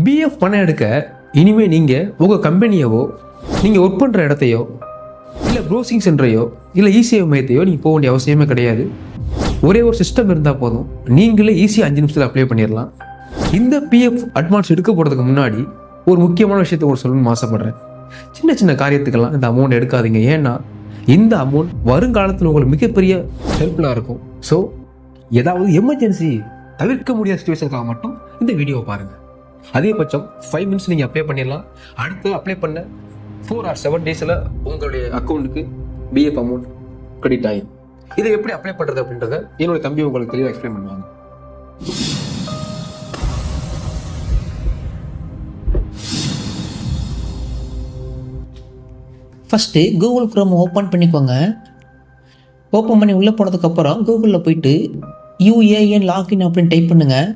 PF பணம் எடுக்க இனிமேல் நீங்கள் உங்கள் கம்பெனியவோ நீங்கள் ஒர்க் பண்ணுற இடத்தையோ இல்லை ப்ரௌசிங் சென்டரையோ இல்லை இசேவை மையத்தையோ நீங்கள் போக வேண்டிய அவசியமே கிடையாது. ஒரே ஒரு சிஸ்டம் இருந்தால் போதும், நீங்களே ஈஸியாக 5 நிமிஷத்தில் அப்ளை பண்ணிடலாம். இந்த பிஎஃப் அட்வான்ஸ் எடுக்க போகிறதுக்கு முன்னாடி ஒரு முக்கியமான விஷயத்தை ஒரு சொல்லணும்னு ஆசைப்பட்றேன். சின்ன சின்ன காரியத்துக்கெல்லாம் இந்த அமௌண்ட் எடுக்காதீங்க. ஏன்னா இந்த அமௌண்ட் வருங்காலத்தில் உங்களுக்கு மிகப்பெரிய ஹெல்ப்ஃபுல்லாக இருக்கும். ஸோ ஏதாவது எமர்ஜென்சி தவிர்க்க முடியாத சுச்சுவேஷனுக்காக மட்டும் இந்த வீடியோவை பாருங்கள். அதிகபட்சம் 5 மினிட்ஸ் நீங்கள் அப்ளை பண்ணிடலாம். அடுத்து அப்ளை பண்ண 4 or 7 டேஸில் உங்களுடைய அக்கௌண்ட்டுக்கு பிஎஃப் அமௌண்ட் கிரெடிட் ஆகும். இதை எப்படி அப்ளை பண்ணுறது அப்படின்றத என்னோட தம்பி உங்களுக்கு தெளிவாக எக்ஸ்பிளைன் பண்ணுவாங்க. ஃபஸ்ட்டு கூகுள் குரோம் ஓப்பன் பண்ணிக்கோங்க. ஓப்பன் பண்ணி உள்ளே போனதுக்கப்புறம் கூகுளில் போயிட்டு யூஏஎன் லாகின் அப்படின்னு டைப் பண்ணுங்கள்.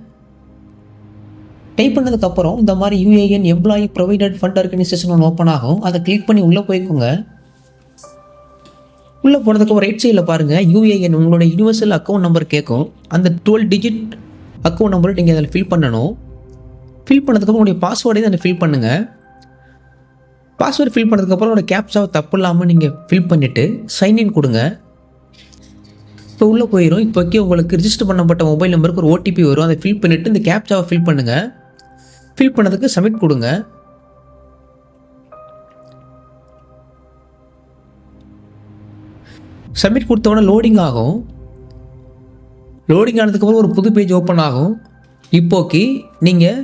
டைப் பண்ணதுக்கப்புறம் இந்த மாதிரி UAN employee provided fund organisation ஒன்று ஓப்பன் ஆகும். அதை கிளிக் பண்ணி உள்ளே போய்க்கோங்க. உள்ளே போனதுக்கப்புறம் ரைட் சைடில் பாருங்கள் யூஏஎன் உங்களோட யூனிவர்சல் அக்கௌண்ட் நம்பர் கேட்கும். அந்த 12 டிஜிட் அக்கௌண்ட் நம்பரை நீங்கள் அதில் ஃபில் பண்ணணும். ஃபில் பண்ணதுக்கப்புறம் உங்களுடைய பாஸ்வேர்டையும் அதில் ஃபில் பண்ணுங்கள். பாஸ்வேர்டு ஃபில் பண்ணதுக்கப்புறம் உங்களோட கேப்சாவை தப்பு இல்லாமல் நீங்கள் ஃபில் பண்ணிவிட்டு சைன்இன் கொடுங்க. இப்போ உள்ளே போயிடும். இப்போக்கே உங்களுக்கு ரிஜிஸ்டர் பண்ணப்பட்ட மொபைல் நம்பருக்கு ஒரு ஓடிபி வரும். அதை ஃபில் பண்ணிவிட்டு இந்த கேப்சாவை ஃபில் பண்ணுங்கள். ஃபில் பண்ணதுக்கு சப்மிட் கொடுங்க. சப்மிட் கொடுத்தோடனே லோடிங் ஆகும். லோடிங் ஆனதுக்கப்புறம் ஒரு புது பேஜ் ஓப்பன் ஆகும். இப்போக்கி நீங்கள்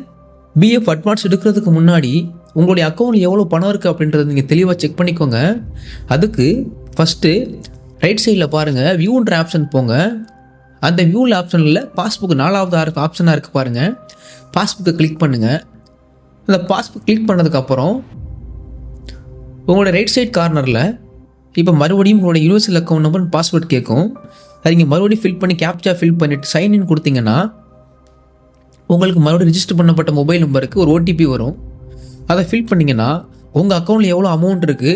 பிஎஃப் அட்வான்ஸ் எடுக்கிறதுக்கு முன்னாடி உங்களுடைய அக்கௌண்ட்டில் எவ்வளோ பணம் இருக்குது அப்படின்றத நீங்கள் தெளிவாக செக் பண்ணிக்கோங்க. அதுக்கு ஃபஸ்ட்டு ரைட் சைடில் பாருங்கள் வியூன்ற ஆப்ஷன் போங்க. அந்த வியூவில் ஆப்ஷனில் பாஸ்புக் 4வது ஆப்ஷனாக இருக்குது பாருங்கள். பாஸ்புக்கை கிளிக் பண்ணுங்கள். அந்த பாஸ்புக் கிளிக் பண்ணதுக்கப்புறம் உங்களோட ரைட் சைட் கார்னரில் இப்போ மறுபடியும் உங்களோட யூனிவர்சல் அக்கௌண்ட் நம்பர் பாஸ்வேர்ட் கேட்கும். அது நீங்கள் மறுபடியும் ஃபில் பண்ணி கேப்சா ஃபில் பண்ணிவிட்டு சைன்இன் கொடுத்தீங்கன்னா உங்களுக்கு மறுபடியும் ரிஜிஸ்டர் பண்ணப்பட்ட மொபைல் நம்பருக்கு ஒரு ஓடிபி வரும். அதை ஃபில் பண்ணிங்கன்னா உங்கள் அக்கௌண்ட்டில் எவ்வளோ அமௌண்ட் இருக்குது,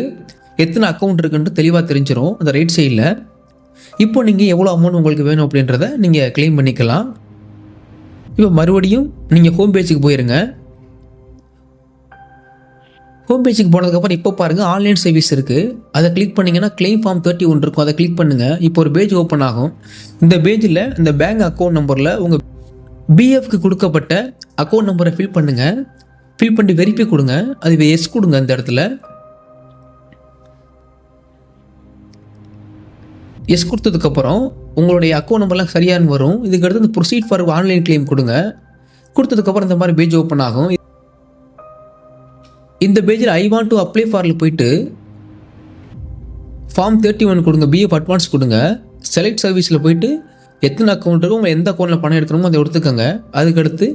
எத்தனை அக்கௌண்ட் இருக்குன்ட்டு தெளிவாக தெரிஞ்சிடும் அந்த ரைட் சைடில். இப்போ நீங்கள் எவ்வளோ அமௌண்ட் உங்களுக்கு வேணும் அப்படின்றத நீங்கள் கிளைம் பண்ணிக்கலாம். இப்போ மறுபடியும் நீங்கள் ஹோம் பேஜுக்கு போயிருங்க. ஹோம் பேஜுக்கு போனதுக்கப்புறம் இப்போ பாருங்கள் ஆன்லைன் சர்வீஸ் இருக்குது. அதை கிளிக் பண்ணிங்கன்னா கிளைம் ஃபார்ம் 31 இருக்கும். அதை கிளிக் பண்ணுங்கள். இப்போ ஒரு பேஜ் ஓப்பன் ஆகும். இந்த பேஜில் இந்த பேங்க் அக்கௌண்ட் நம்பரில் உங்கள் பிஎஃப்க்கு கொடுக்கப்பட்ட அக்கௌண்ட் நம்பரை ஃபில் பண்ணுங்கள். ஃபில் பண்ணிட்டு வெரிஃபை கொடுங்க. அது எஸ் கொடுங்க. அந்த இடத்துல எஸ் கொடுத்ததுக்கப்புறம் உங்களுடைய அக்கௌண்ட் நம்பர்லாம் சரியானு வரும். இதுக்கடுத்து இந்த ப்ரொசீட் ஃபார் ஆன்லைன் கிளைம் கொடுங்க. கொடுத்ததுக்கப்புறம் இந்த மாதிரி பேஜ் ஓப்பன் ஆகும். இந்த பேஜில் ஐ வாண்ட் டு அப்ளை ஃபாரில் போயிட்டு ஃபார்ம் 31 கொடுங்க. பிஎஃப் அட்வான்ஸ் கொடுங்க. செலக்ட் சர்வீஸில் போயிட்டு எத்தனை அக்கௌண்ட் இருக்கோ உங்கள் எந்த அக்கௌண்ட்டில் பணம் எடுக்கணுமோ அதை எடுத்துக்கோங்க. அதுக்கடுத்து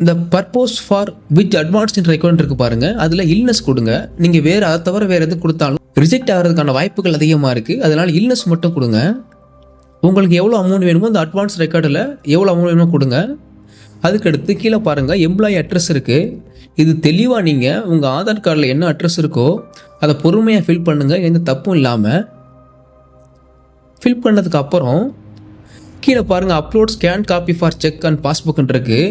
இந்த purpose for which advance requirement இருக்குது பாருங்கள். அதில் இல்னஸ் கொடுங்க. நீங்கள் வேறு அதை தவிர வேறு எது கொடுத்தாலும் ரிஜெக்ட் ஆகிறதுக்கான வாய்ப்புகள் அதிகமாக இருக்குது. அதனால் இல்னஸ் மட்டும் கொடுங்க. உங்களுக்கு எவ்வளோ அமௌண்ட் வேணுமோ அந்த அட்வான்ஸ் ரெக்கார்டில் எவ்வளோ அமௌண்ட் வேணுமோ கொடுங்க. அதுக்கடுத்து கீழே பாருங்கள் எம்ப்ளாயி அட்ரஸ் இருக்குது. இது தெளிவாக நீங்கள் உங்கள் ஆதார் கார்டில் என்ன அட்ரஸ் இருக்கோ அதை பொறுமையாக ஃபில் பண்ணுங்கள், எந்த தப்பும் இல்லாமல். ஃபில் பண்ணதுக்கு அப்புறம் கீழே பாருங்கள் upload scan copy for check and பாஸ்புக்குன்னு இருக்குது.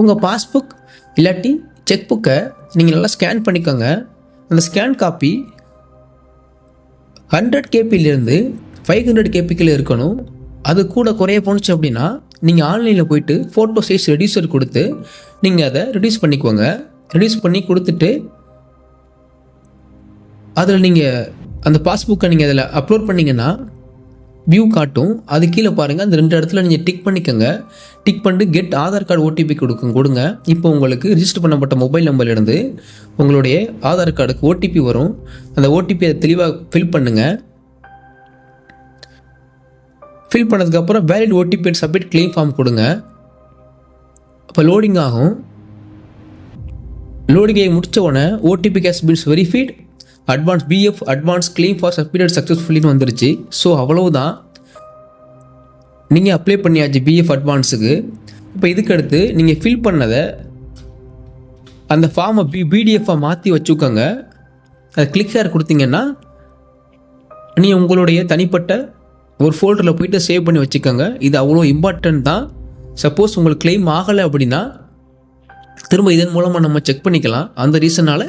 உங்கள் பாஸ்புக் இல்லாட்டி செக் புக்கை நீங்கள் நல்லா ஸ்கேன் பண்ணிக்கோங்க. அந்த ஸ்கேன் காப்பி 100 கேபிலேருந்து 500 கேபிக்கில் இருக்கணும். அது கூட குறைய போணுச்சு அப்படின்னா நீங்கள் ஆன்லைனில் போயிட்டு ஃபோட்டோ சைஸ் ரெடியூசர் கொடுத்து நீங்கள் அதை ரெடியூஸ் பண்ணிக்கோங்க. ரெடியூஸ் பண்ணி கொடுத்துட்டு அதில் நீங்கள் அந்த பாஸ்புக்கை நீங்கள் அதில் அப்லோட் பண்ணிங்கன்னா வியூ காட்டும். அது கீழே பாருங்கள் அந்த 2 இடத்துல நீங்கள் டிக் பண்ணிக்கோங்க. டிக் பண்ணிட்டு கெட் ஆதார் கார்டு ஓடிபி கொடுங்க. இப்போ உங்களுக்கு ரிஜிஸ்டர் பண்ணப்பட்ட மொபைல் நம்பர்லேருந்து உங்களுடைய ஆதார் கார்டுக்கு ஓடிபி வரும். அந்த ஓடிபி அதை தெளிவாக ஃபில் பண்ணுங்கள். ஃபில் பண்ணதுக்கப்புறம் valid OTP and submit claim form கொடுங்க. அப்போ லோடிங் ஆகும். லோடிங் ஆகி முடித்த உடனே ஓடிபி கேஸ் பில்ஸ் verified advance PF advance claim for submitted சக்ஸஸ்ஃபுல்லின்னு வந்துருச்சு. ஸோ அவ்வளவுதான், நீங்கள் அப்ளை பண்ணியாச்சு பிஎஃப் அட்வான்ஸுக்கு. இப்போ இதுக்கடுத்து நீங்கள் ஃபில் பண்ணதை அந்த ஃபார்மை பிடிஎஃபாக மாற்றி வச்சுக்கோங்க. அதை கிளிக் ஷேர் கொடுத்தீங்கன்னா நீங்கள் உங்களுடைய தனிப்பட்ட ஒரு ஃபோல்டரில் போய்ட்டு சேவ் பண்ணி வச்சுக்கோங்க. இது அவ்வளோ இம்பார்ட்டன்ட் தான். சப்போஸ் உங்களுக்கு கிளைம் ஆகலை அப்படின்னா திரும்ப இதன் மூலமாக நம்ம செக் பண்ணிக்கலாம். அந்த ரீசனால்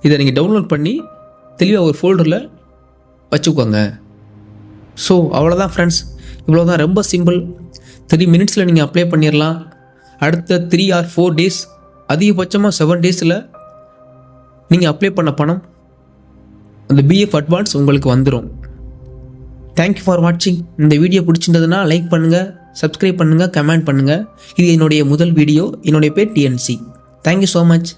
இதை நீங்கள் டவுன்லோட் பண்ணி தெளிவாக ஒரு ஃபோல்டரில் வச்சுக்கோங்க. ஸோ அவ்வளோதான் ஃப்ரெண்ட்ஸ், இவ்வளோ தான், ரொம்ப சிம்பிள். 3 மினிட்ஸில் நீங்கள் அப்ளை பண்ணிடலாம். அடுத்த 3 or 4 days, அதிகபட்சமாக 7 daysல நீங்கள் அப்ளை பண்ண பணம் அந்த பிஎஃப் அட்வான்ஸ் உங்களுக்கு வந்துடும். தேங்க்யூ ஃபார் வாட்சிங். இந்த வீடியோ பிடிச்சிருந்ததுன்னா லைக் பண்ணுங்கள், சப்ஸ்கிரைப் பண்ணுங்கள், கமெண்ட் பண்ணுங்கள். இது என்னுடைய முதல் வீடியோ. என்னுடைய பேர் டிஎன்சி. Thank you so much.